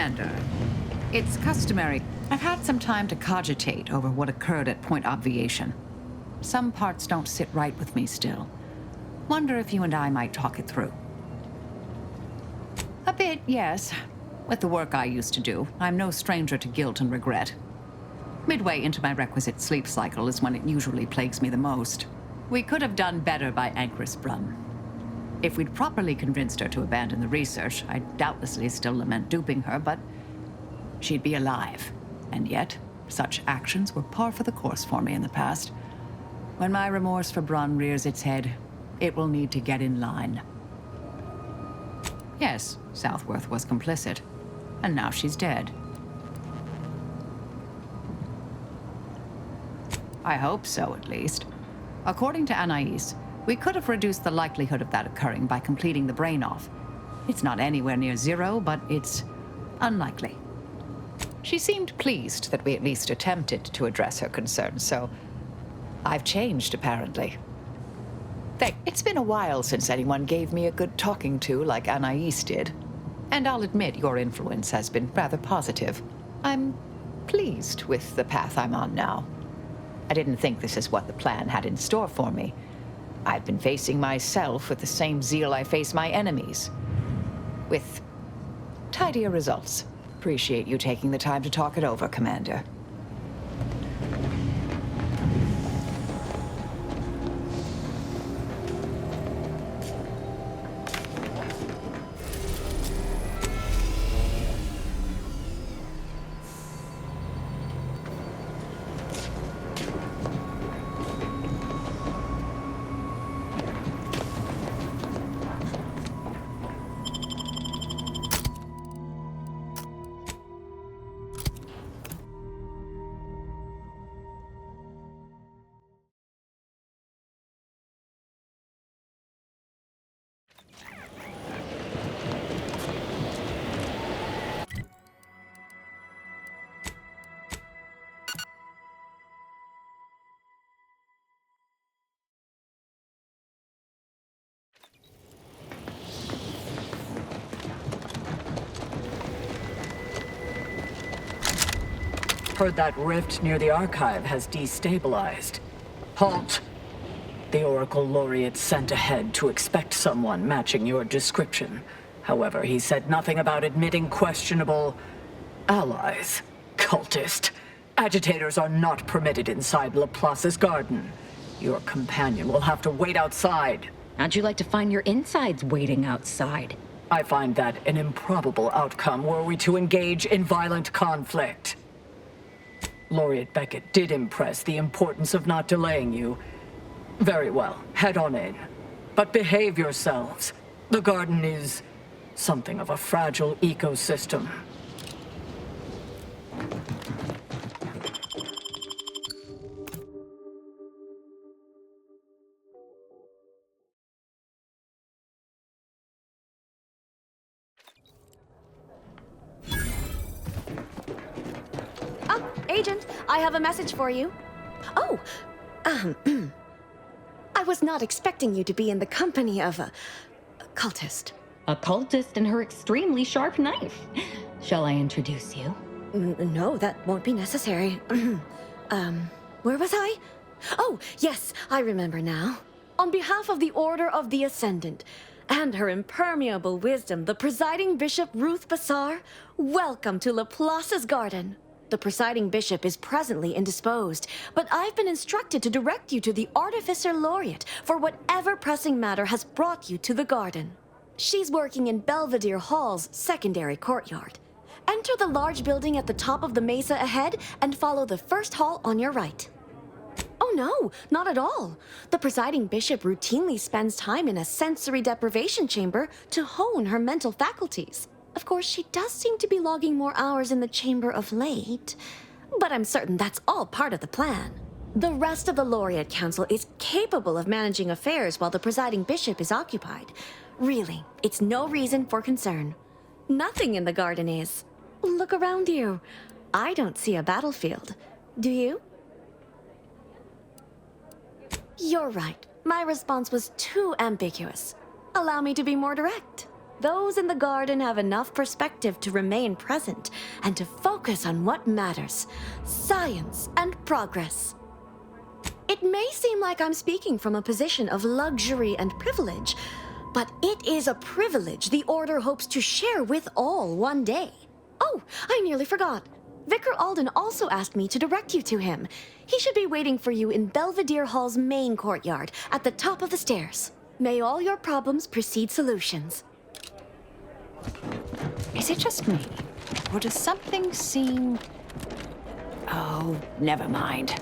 Commander, it's customary. I've had some time to cogitate over what occurred at Point Obviation. Some parts don't sit right with me still. Wonder if you and I might talk it through. A bit, yes. With the work I used to do, I'm no stranger to guilt and regret. Midway into my requisite sleep cycle is when it usually plagues me the most. We could have done better by Anchoress Brun. If we'd properly convinced her to abandon the research, I'd doubtlessly still lament duping her, but she'd be alive. And yet, such actions were par for the course for me in the past. When my remorse for Brun rears its head, it will need to get in line. Yes, Southworth was complicit, and now she's dead. I hope so, at least. According to Anais, we could have reduced the likelihood of that occurring by completing the brain-off. It's not anywhere near zero, but it's unlikely. She seemed pleased that we at least attempted to address her concerns, so I've changed, apparently. It's been a while since anyone gave me a good talking to like Anais did. And I'll admit your influence has been rather positive. I'm pleased with the path I'm on now. I didn't think this is what the plan had in store for me. I've been facing myself with the same zeal I face my enemies. With tidier results. Appreciate you taking the time to talk it over, Commander. Heard that rift near the archive has destabilized. Halt! The Oracle Laureate sent ahead to expect someone matching your description. However, he said nothing about admitting questionable allies. Cultist. Agitators are not permitted inside Laplace's garden. Your companion will have to wait outside. How'd you like to find your insides waiting outside? I find that an improbable outcome were we to engage in violent conflict. Laureate Beckett did impress the importance of not delaying you. Very well, head on in. But behave yourselves. The garden is something of a fragile ecosystem. Agent, I have a message for you. Oh, I was not expecting you to be in the company of a cultist. A cultist and her extremely sharp knife. Shall I introduce you? No, that won't be necessary. Where was I? Oh, yes, I remember now. On behalf of the Order of the Ascendant and her impermeable wisdom, the presiding bishop Ruth Bassar, welcome to Laplace's garden. The presiding bishop is presently indisposed, but I've been instructed to direct you to the Artificer Laureate for whatever pressing matter has brought you to the garden. She's working in Belvedere Hall's secondary courtyard. Enter the large building at the top of the mesa ahead and follow the first hall on your right. Oh no, not at all. The presiding bishop routinely spends time in a sensory deprivation chamber to hone her mental faculties. Of course, she does seem to be logging more hours in the chamber of late, but I'm certain that's all part of the plan. The rest of the Laureate Council is capable of managing affairs while the presiding bishop is occupied. Really, it's no reason for concern. Nothing in the garden is. Look around you. I don't see a battlefield. Do you? You're right. My response was too ambiguous. Allow me to be more direct. Those in the garden have enough perspective to remain present and to focus on what matters: science and progress. It may seem like I'm speaking from a position of luxury and privilege, but it is a privilege the Order hopes to share with all one day. Oh, I nearly forgot. Vicar Alden also asked me to direct you to him. He should be waiting for you in Belvedere Hall's main courtyard, at the top of the stairs. May all your problems precede solutions. Is it just me? Or does something seem... Oh, never mind.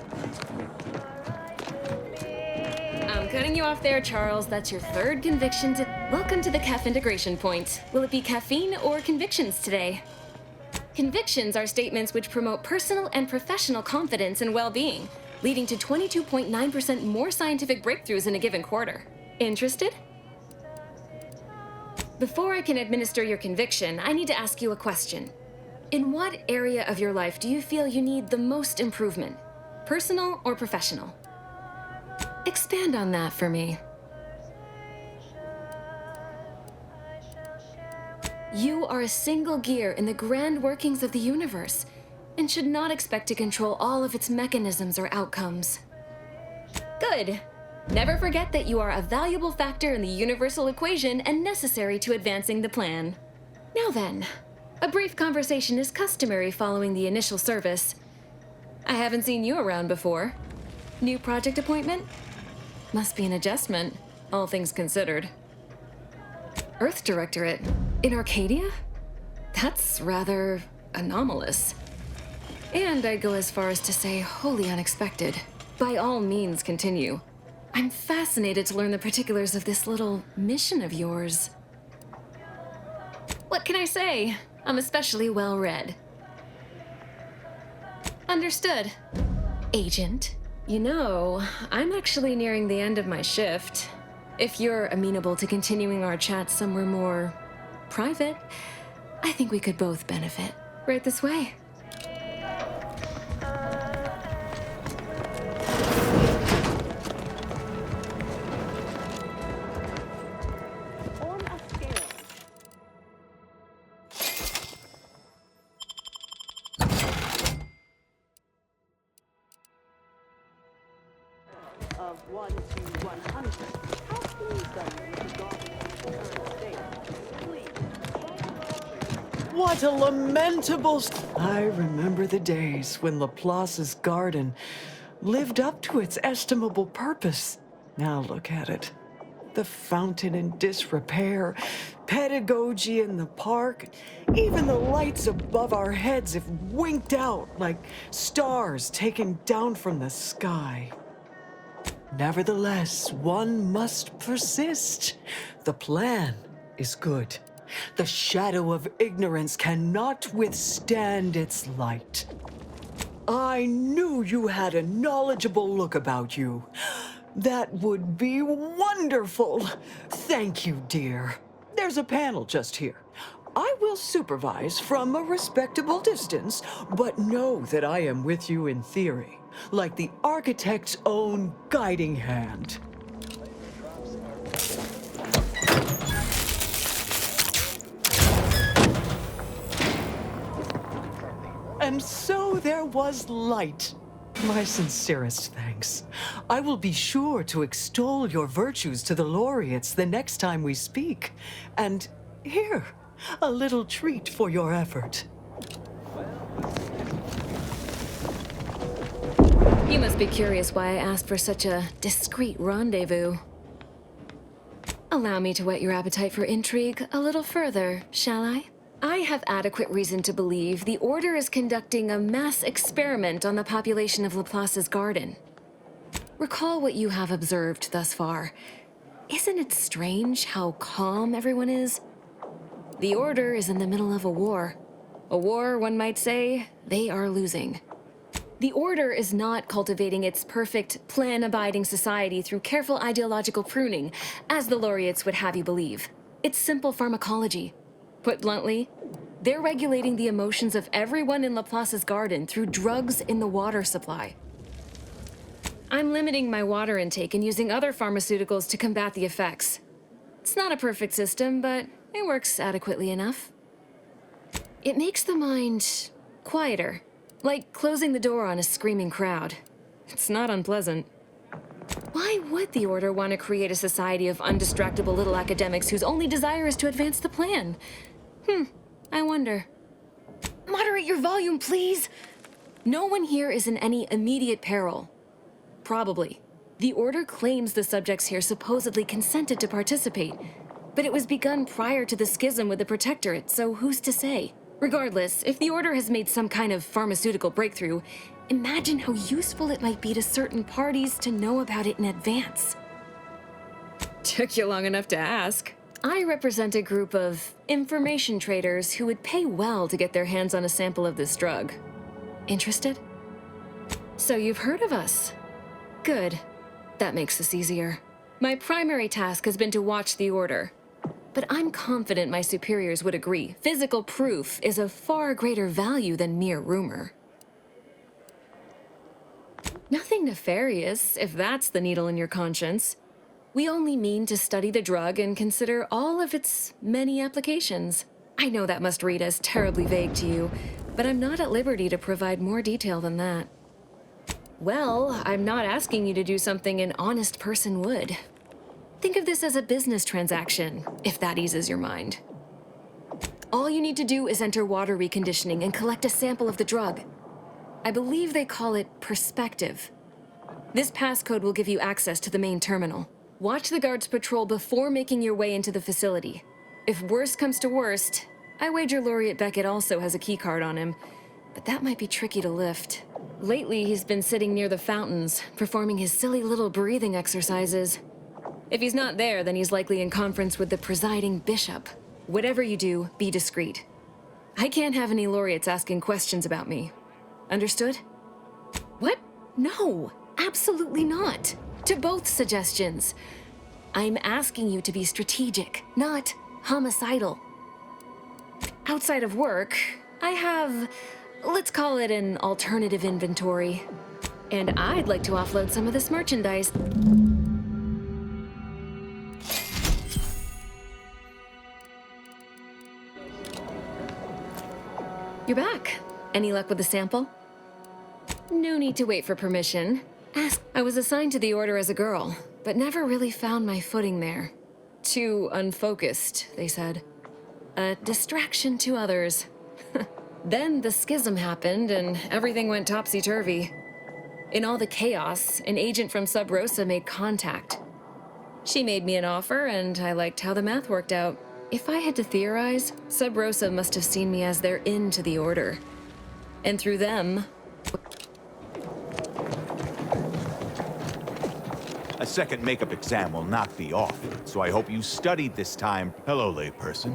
I'm cutting you off there, Charles. That's your third conviction to... Welcome to the CAF integration point. Will it be caffeine or convictions today? Convictions are statements which promote personal and professional confidence and well-being, leading to 22.9% more scientific breakthroughs in a given quarter. Interested? Before I can administer your conviction, I need to ask you a question. In what area of your life do you feel you need the most improvement? Personal or professional? Expand on that for me. You are a single gear in the grand workings of the universe, and should not expect to control all of its mechanisms or outcomes. Good. Never forget that you are a valuable factor in the universal equation and necessary to advancing the plan. Now then, a brief conversation is customary following the initial service. I haven't seen you around before. New project appointment? Must be an adjustment, all things considered. Earth Directorate? In Arcadia? That's rather anomalous. And I'd go as far as to say wholly unexpected. By all means, continue. I'm fascinated to learn the particulars of this little mission of yours. What can I say? I'm especially well-read. Understood. Agent, you know, I'm actually nearing the end of my shift. If you're amenable to continuing our chat somewhere more private, I think we could both benefit. Right this way. Of 1 to 100. How pleased are you with the garden's current state? Please. What a lamentable... I remember the days when Laplace's garden lived up to its estimable purpose. Now look at it. The fountain in disrepair, pedagogy in the park, even the lights above our heads have winked out like stars taken down from the sky. Nevertheless, one must persist. The plan is good. The shadow of ignorance cannot withstand its light. I knew you had a knowledgeable look about you. That would be wonderful. Thank you, dear. There's a panel just here. I will supervise from a respectable distance, but know that I am with you in theory, like the architect's own guiding hand. And so there was light. My sincerest thanks. I will be sure to extol your virtues to the laureates the next time we speak. And here, a little treat for your effort. You must be curious why I asked for such a discreet rendezvous. Allow me to whet your appetite for intrigue a little further, shall I? I have adequate reason to believe the Order is conducting a mass experiment on the population of Laplace's garden. Recall what you have observed thus far. Isn't it strange how calm everyone is? The Order is in the middle of a war. A war, one might say, they are losing. The Order is not cultivating its perfect, plan-abiding society through careful ideological pruning, as the laureates would have you believe. It's simple pharmacology. Put bluntly, they're regulating the emotions of everyone in Laplace's garden through drugs in the water supply. I'm limiting my water intake and using other pharmaceuticals to combat the effects. It's not a perfect system, but It works adequately enough. It makes the mind quieter, like closing the door on a screaming crowd. It's not unpleasant. Why would the Order want to create a society of undistractable little academics whose only desire is to advance the plan? I wonder. Moderate your volume, please! No one here is in any immediate peril. Probably. The Order claims the subjects here supposedly consented to participate, but it was begun prior to the schism with the Protectorate, so who's to say? Regardless, if the Order has made some kind of pharmaceutical breakthrough, imagine how useful it might be to certain parties to know about it in advance. Took you long enough to ask. I represent a group of information traders who would pay well to get their hands on a sample of this drug. Interested? So you've heard of us. Good. That makes this easier. My primary task has been to watch the Order. But I'm confident my superiors would agree. Physical proof is of far greater value than mere rumor. Nothing nefarious, if that's the needle in your conscience. We only mean to study the drug and consider all of its many applications. I know that must read as terribly vague to you, but I'm not at liberty to provide more detail than that. Well, I'm not asking you to do something an honest person would. Think of this as a business transaction, if that eases your mind. All you need to do is enter water reconditioning and collect a sample of the drug. I believe they call it perspective. This passcode will give you access to the main terminal. Watch the guards patrol before making your way into the facility. If worst comes to worst, I wager Laureate Beckett also has a keycard on him, but that might be tricky to lift. Lately, he's been sitting near the fountains, performing his silly little breathing exercises. If he's not there, then he's likely in conference with the presiding bishop. Whatever you do, be discreet. I can't have any laureates asking questions about me. Understood? What? No, absolutely not. To both suggestions. I'm asking you to be strategic, not homicidal. Outside of work, I have, let's call it an alternative inventory. And I'd like to offload some of this merchandise. You're back. Any luck with the sample? No need to wait for permission. Ask. I was assigned to the Order as a girl, but never really found my footing there. Too unfocused, they said. A distraction to others. Then the schism happened and everything went topsy-turvy. In all the chaos, an agent from Sub Rosa made contact. She made me an offer and I liked how the math worked out. If I had to theorize, Sub Rosa must have seen me as their in to the Order. And through them... A second makeup exam will not be off, so I hope you studied this time. Hello, layperson.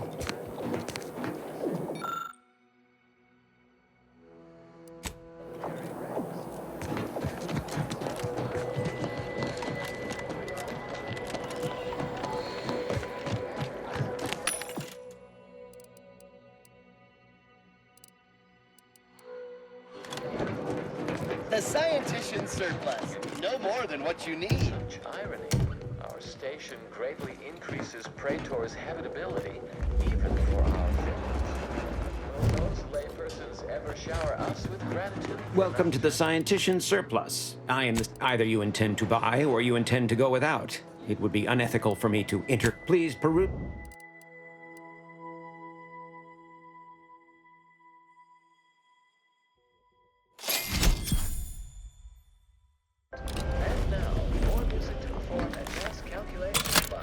The scientician surplus. No more than what you need. Irony. Our station greatly increases Praetor's habitability, even for our villains. Will those laypersons ever shower us with gratitude? Welcome to the scientician surplus. I am the... Either you intend to buy or you intend to go without. It would be unethical for me to Please peruse... And now, more music to perform advanced calculations by...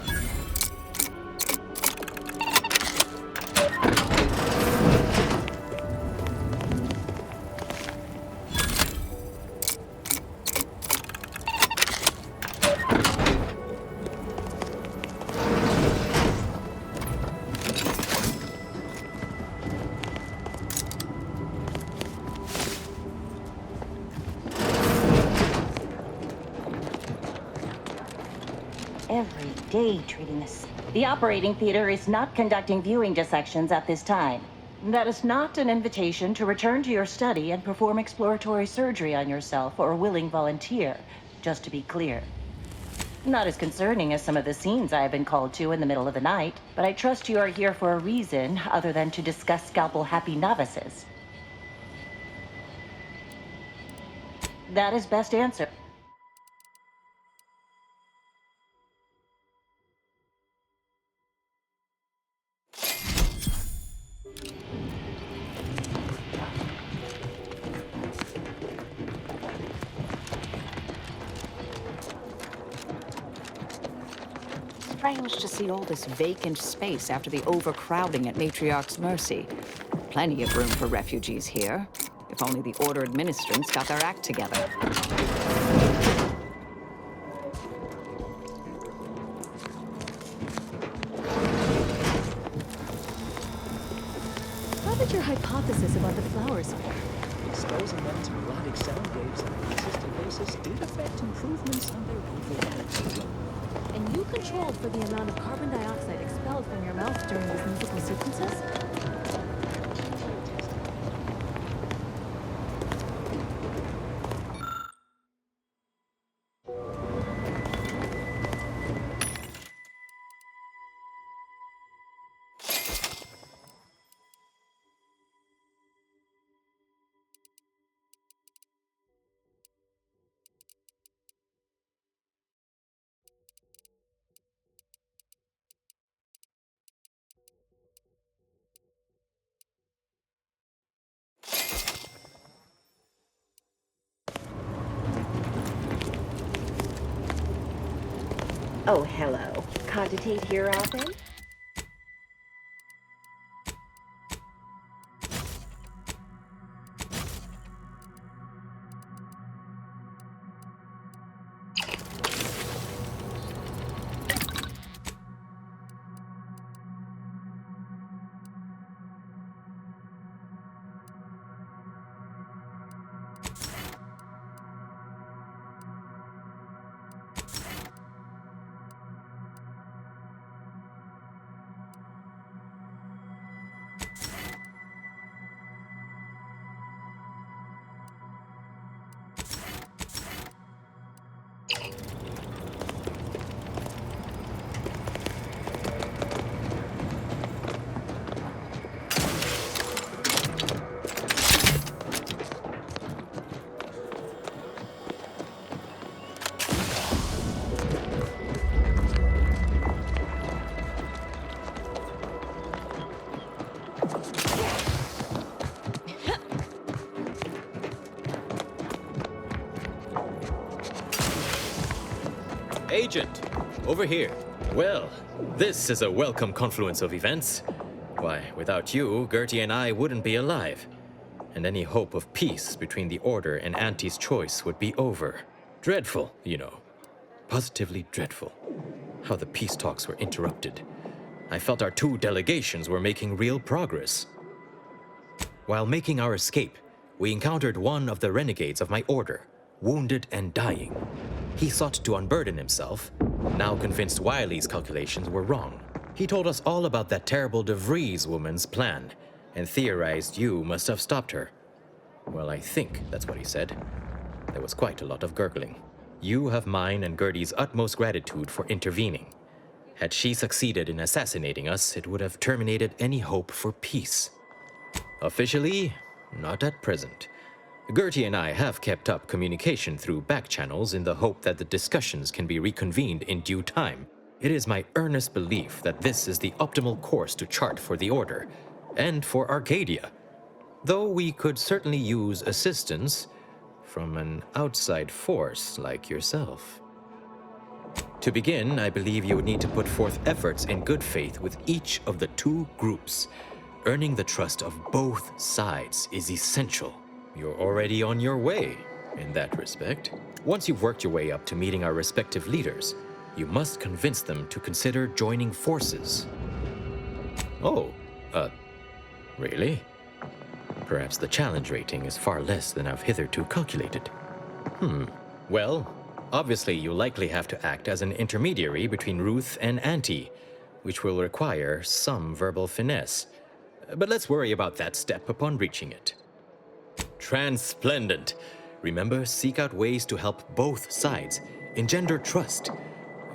Every day treating this. The operating theater is not conducting viewing dissections at this time. That is not an invitation to return to your study and perform exploratory surgery on yourself or a willing volunteer, just to be clear. Not as concerning as some of the scenes I have been called to in the middle of the night, but I trust you are here for a reason other than to discuss scalpel-happy novices. That is best answer. Strange to see all this vacant space after the overcrowding at Matriarch's Mercy. Plenty of room for refugees here. If only the Order administrants got their act together. How did your hypothesis about the flowers fare? Exposing them to melodic sound waves on a consistent basis did affect improvements on their overall. And you controlled for the amount of carbon dioxide expelled from your mouth during these musical sequences? Oh, hello. Cogitate here often? Agent, over here. Well, this is a welcome confluence of events. Why, without you, Gertie and I wouldn't be alive. And any hope of peace between the Order and Auntie's choice would be over. Dreadful, you know. Positively dreadful. How the peace talks were interrupted. I felt our two delegations were making real progress. While making our escape, we encountered one of the renegades of my Order, wounded and dying. He sought to unburden himself, now convinced Wiley's calculations were wrong. He told us all about that terrible DeVries woman's plan, and theorized you must have stopped her. Well, I think that's what he said. There was quite a lot of gurgling. You have mine and Gertie's utmost gratitude for intervening. Had she succeeded in assassinating us, it would have terminated any hope for peace. Officially, not at present. Gertie and I have kept up communication through back channels in the hope that the discussions can be reconvened in due time. It is my earnest belief that this is the optimal course to chart for the Order, and for Arcadia. Though we could certainly use assistance from an outside force like yourself. To begin, I believe you would need to put forth efforts in good faith with each of the two groups. Earning the trust of both sides is essential. You're already on your way, in that respect. Once you've worked your way up to meeting our respective leaders, you must convince them to consider joining forces. Oh, really? Perhaps the challenge rating is far less than I've hitherto calculated. Well, obviously you'll likely have to act as an intermediary between Ruth and Auntie, which will require some verbal finesse. But let's worry about that step upon reaching it. Transplendent. Remember, seek out ways to help both sides, engender trust.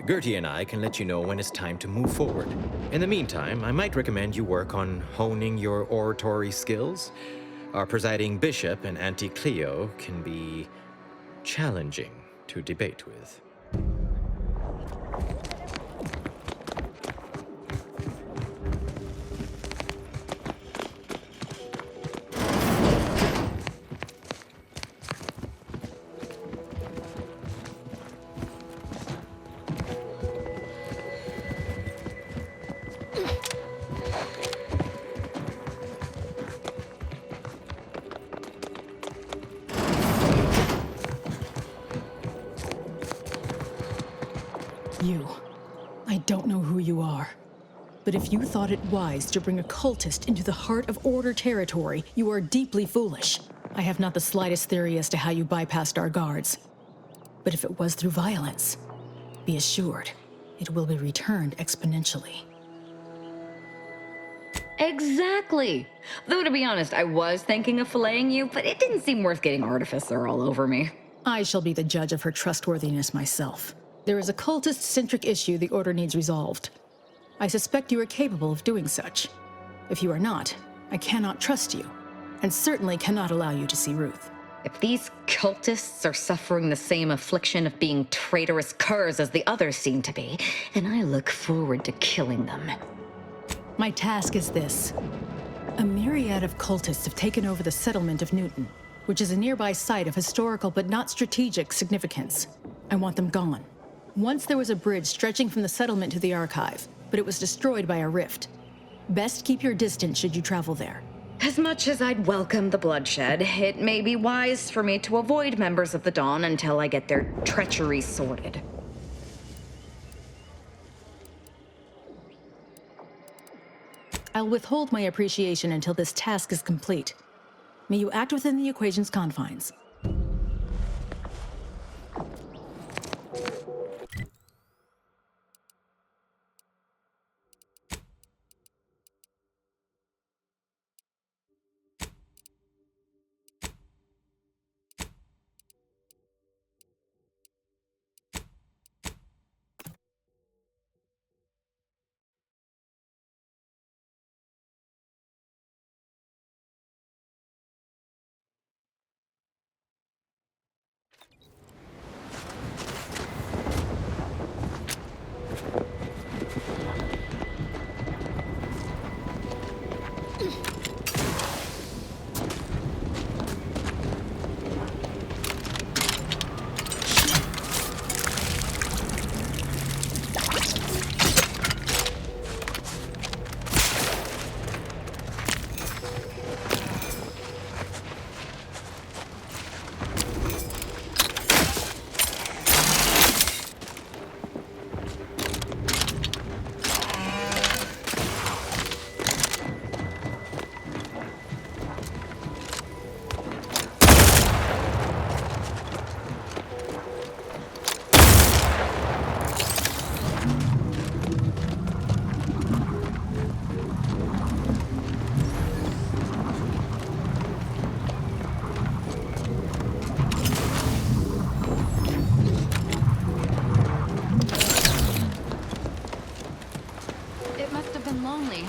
Gertie and I can let you know when it's time to move forward. In the meantime, I might recommend you work on honing your oratory skills. Our presiding bishop and Auntie Cleo can be challenging to debate with. You. I don't know who you are. But if you thought it wise to bring a cultist into the heart of Order territory, you are deeply foolish. I have not the slightest theory as to how you bypassed our guards. But if it was through violence, be assured, it will be returned exponentially. Exactly. Though, to be honest, I was thinking of filleting you, but it didn't seem worth getting Artificer all over me. I shall be the judge of her trustworthiness myself. There is a cultist-centric issue the Order needs resolved. I suspect you are capable of doing such. If you are not, I cannot trust you, and certainly cannot allow you to see Ruth. If these cultists are suffering the same affliction of being traitorous curs as the others seem to be, then I look forward to killing them. My task is this. A myriad of cultists have taken over the settlement of Newton, which is a nearby site of historical but not strategic significance. I want them gone. Once there was a bridge stretching from the settlement to the archive, but it was destroyed by a rift. Best keep your distance should you travel there. As much as I'd welcome the bloodshed, it may be wise for me to avoid members of the Dawn until I get their treachery sorted. I'll withhold my appreciation until this task is complete. May you act within the equation's confines.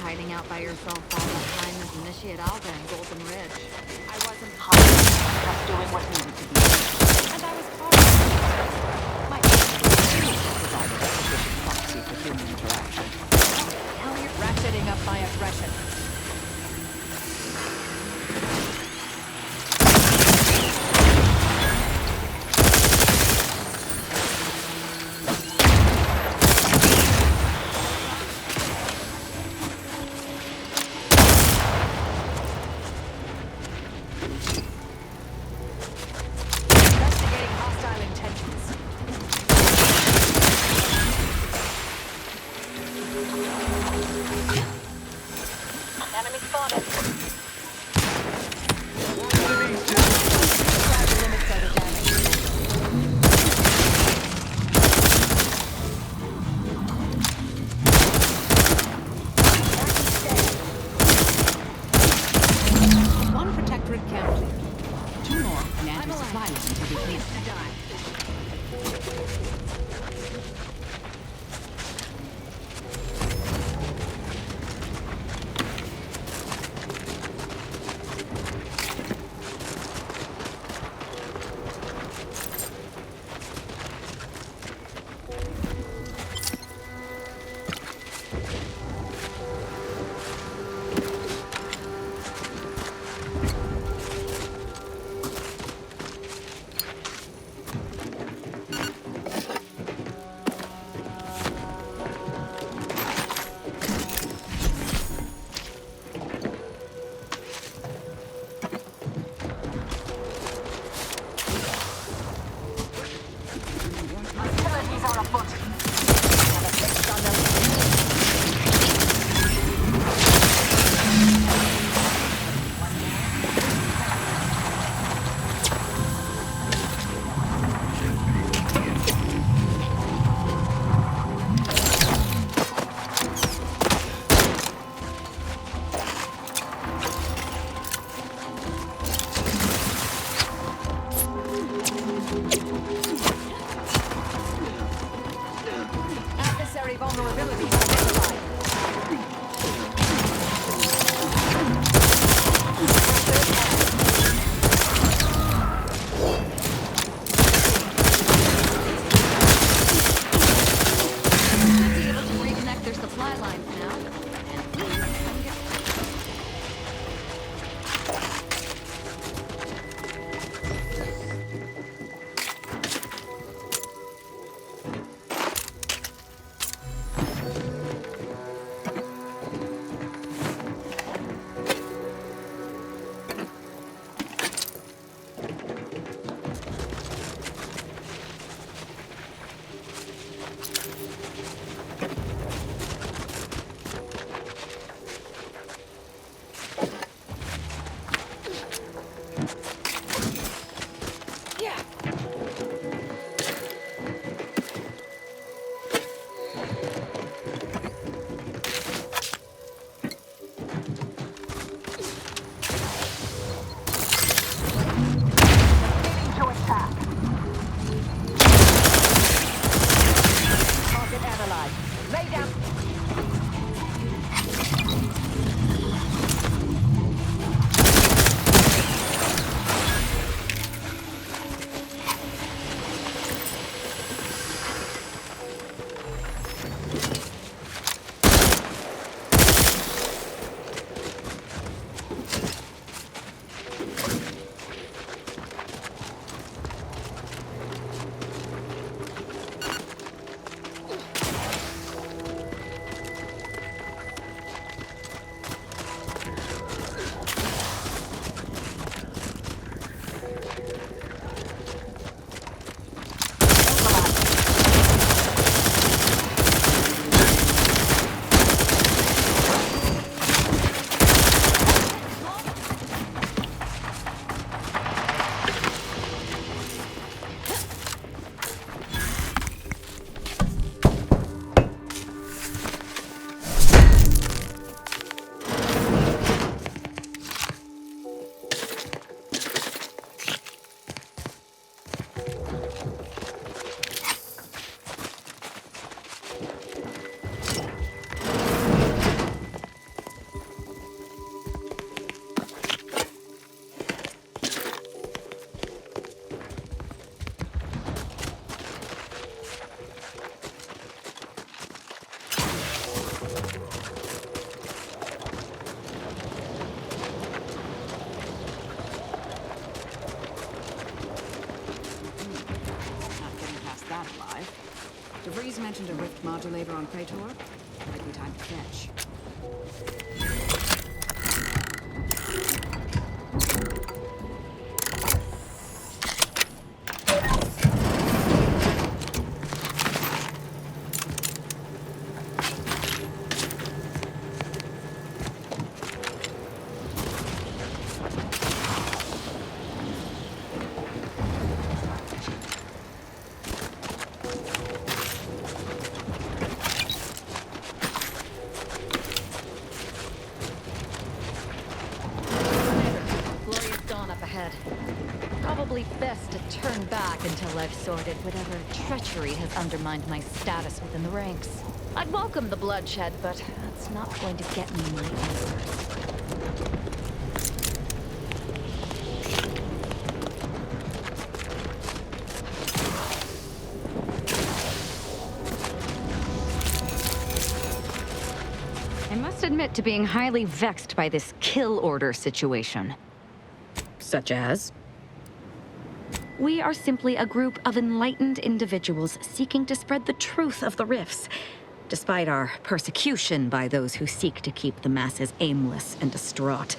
Hiding out by yourself all that time as Initiate Alga and Golden Ridge. I wasn't hiding, just doing what needed to be done. And I was part of it. My provided a sufficient proxy for human interaction. Hell, you're ratcheting up my aggression. vulnerabilities identified. Should be able to reconnect their supply lines now. And we can get Debris mentioned a rift modulator on Praetor. Might be time to fetch. Probably best to turn back until I've sorted whatever treachery has undermined my status within the ranks. I'd welcome the bloodshed, but that's not going to get me my answers. I must admit to being highly vexed by this kill order situation. Such as? We are simply a group of enlightened individuals seeking to spread the truth of the rifts, Despite our persecution by those who seek to keep the masses aimless and distraught.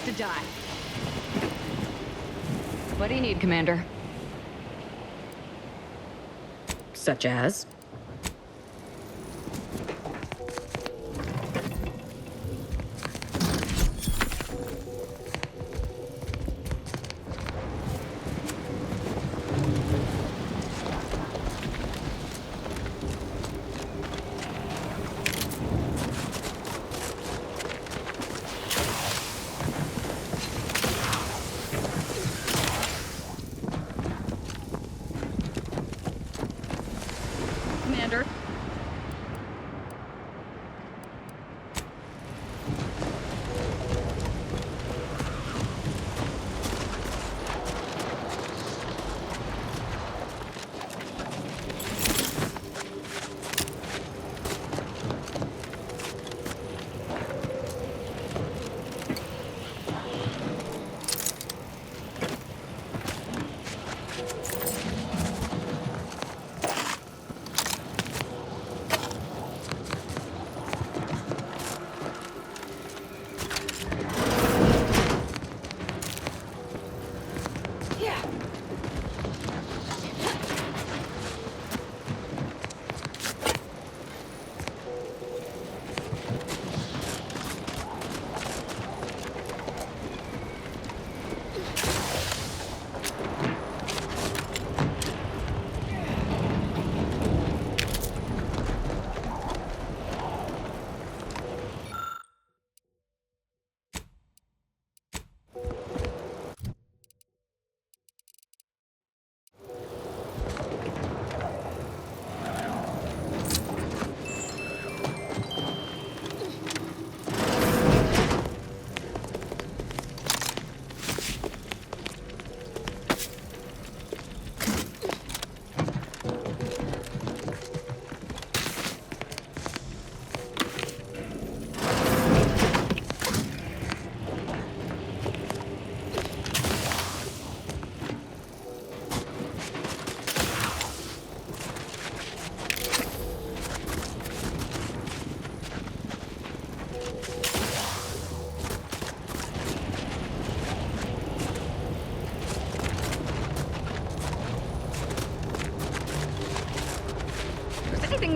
to die. What do you need, Commander? Such as? Commander.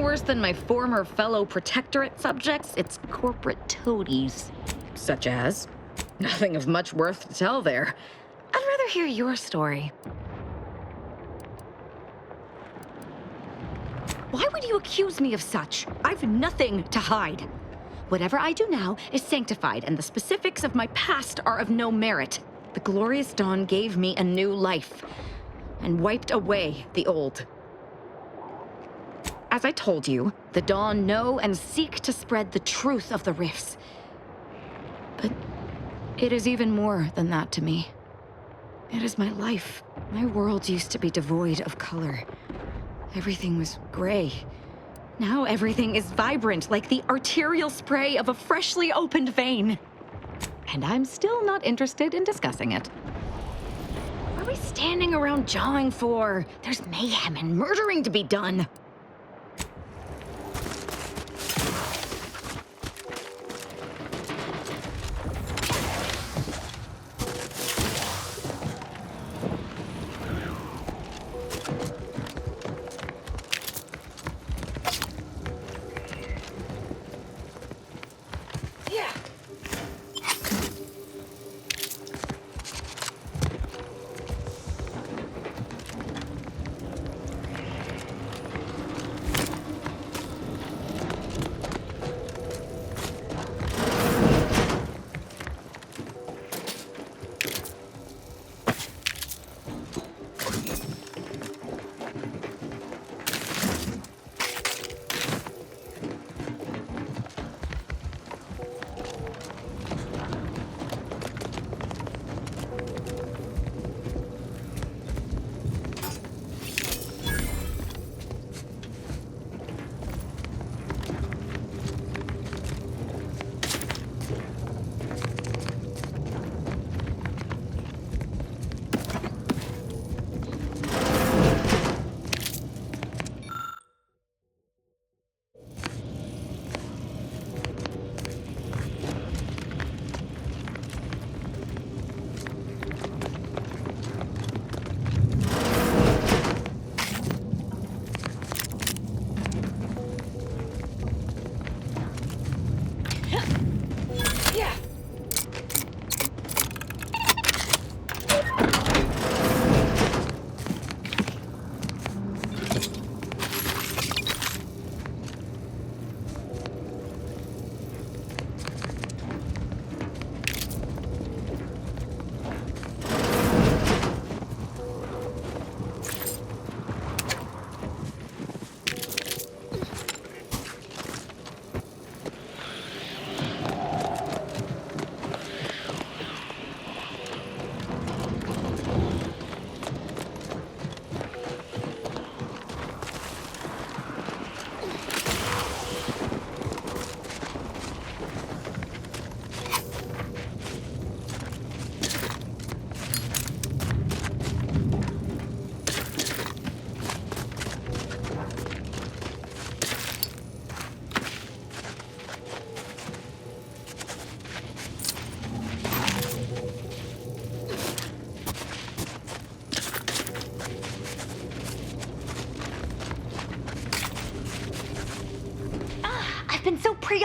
Worse than my former fellow protectorate subjects, it's corporate toadies. Such as? Nothing of much worth to tell there. I'd rather hear your story. Why would you accuse me of such? I've nothing to hide. Whatever I do now is sanctified, and the specifics of my past are of no merit. The glorious dawn gave me a new life, and wiped away the old. As I told you, the Dawn know and seek to spread the truth of the rifts. But it is even more than that to me. It is my life. My world used to be devoid of color. Everything was gray. Now everything is vibrant, like the arterial spray of a freshly opened vein. And I'm still not interested in discussing it. What are we standing around jawing for? There's mayhem and murdering to be done.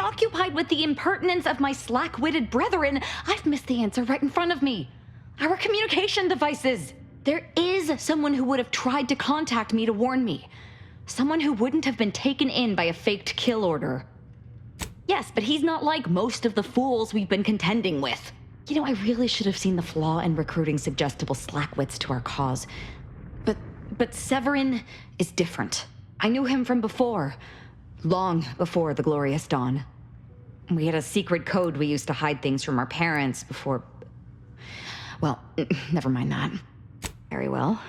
preoccupied with the impertinence of my slack-witted brethren, I've missed the answer right in front of me. Our communication devices. There is someone who would have tried to contact me to warn me. Someone who wouldn't have been taken in by a faked kill order. Yes, but he's not like most of the fools we've been contending with. You know, I really should have seen the flaw in recruiting suggestible slackwits to our cause. But Severin is different. I knew him from before. Long before the Glorious Dawn. We had a secret code we used to hide things from our parents before... Well, never mind that. Very well.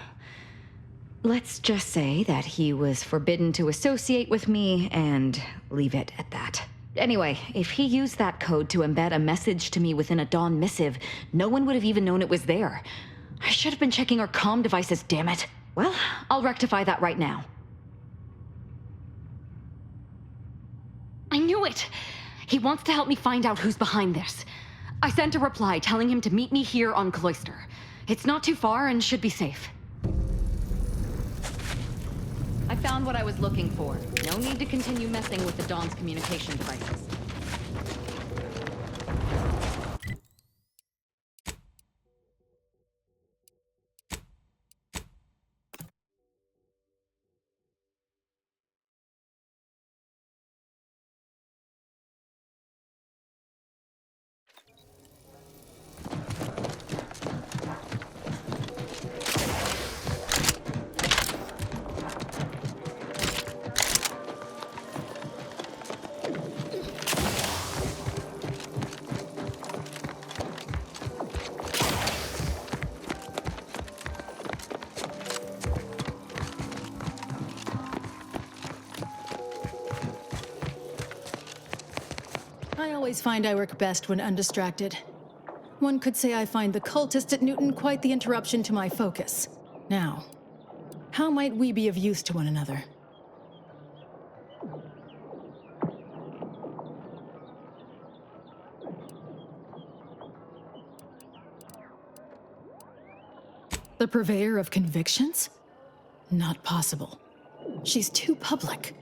Let's just say that he was forbidden to associate with me and leave it at that. Anyway, if he used that code to embed a message to me within a Dawn missive, no one would have even known it was there. I should have been checking our comm devices, damn it. Well, I'll rectify that right now. I knew it! He wants to help me find out who's behind this. I sent a reply telling him to meet me here on Cloister. It's not too far and should be safe. I found what I was looking for. No need to continue messing with the Dawn's communication devices. I always find I work best when undistracted. One could say I find the cultist at Newton quite the interruption to my focus. Now, how might we be of use to one another? The purveyor of convictions? Not possible. She's too public.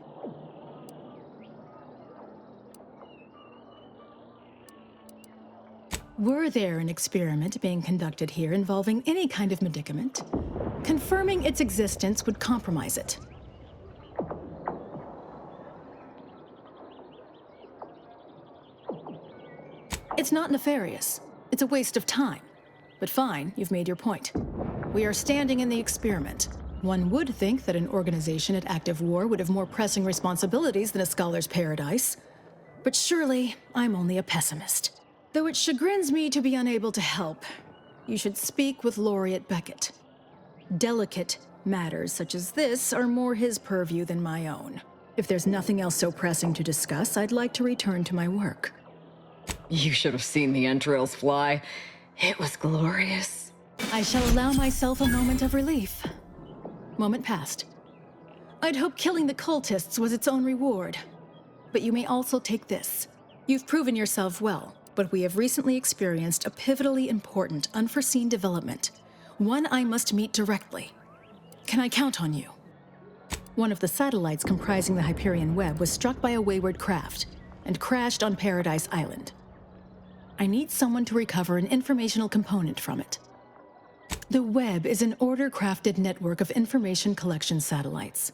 Were there an experiment being conducted here involving any kind of medicament, confirming its existence would compromise it. It's not nefarious. It's a waste of time. But fine, you've made your point. We are standing in the experiment. One would think that an organization at active war would have more pressing responsibilities than a scholar's paradise. But surely, I'm only a pessimist. Though it chagrins me to be unable to help, you should speak with Laureate Beckett. Delicate matters such as this are more his purview than my own. If there's nothing else so pressing to discuss, I'd like to return to my work. You should have seen the entrails fly. It was glorious. I shall allow myself a moment of relief. Moment passed. I'd hoped killing the cultists was its own reward. But you may also take this. You've proven yourself well. But we have recently experienced a pivotally important, unforeseen development. One I must meet directly. Can I count on you? One of the satellites comprising the Hyperion web was struck by a wayward craft and crashed on Paradise Island. I need someone to recover an informational component from it. The web is an order-crafted network of information collection satellites.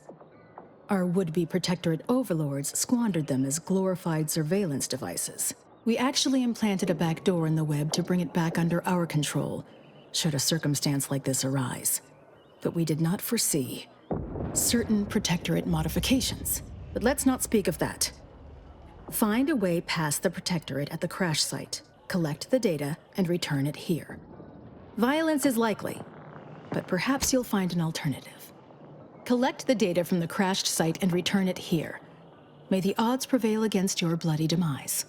Our would-be Protectorate overlords squandered them as glorified surveillance devices. We actually implanted a back door in the web to bring it back under our control, should a circumstance like this arise. But we did not foresee certain Protectorate modifications. But let's not speak of that. Find a way past the Protectorate at the crash site, collect the data, and return it here. Violence is likely, but perhaps you'll find an alternative. Collect the data from the crashed site and return it here. May the odds prevail against your bloody demise.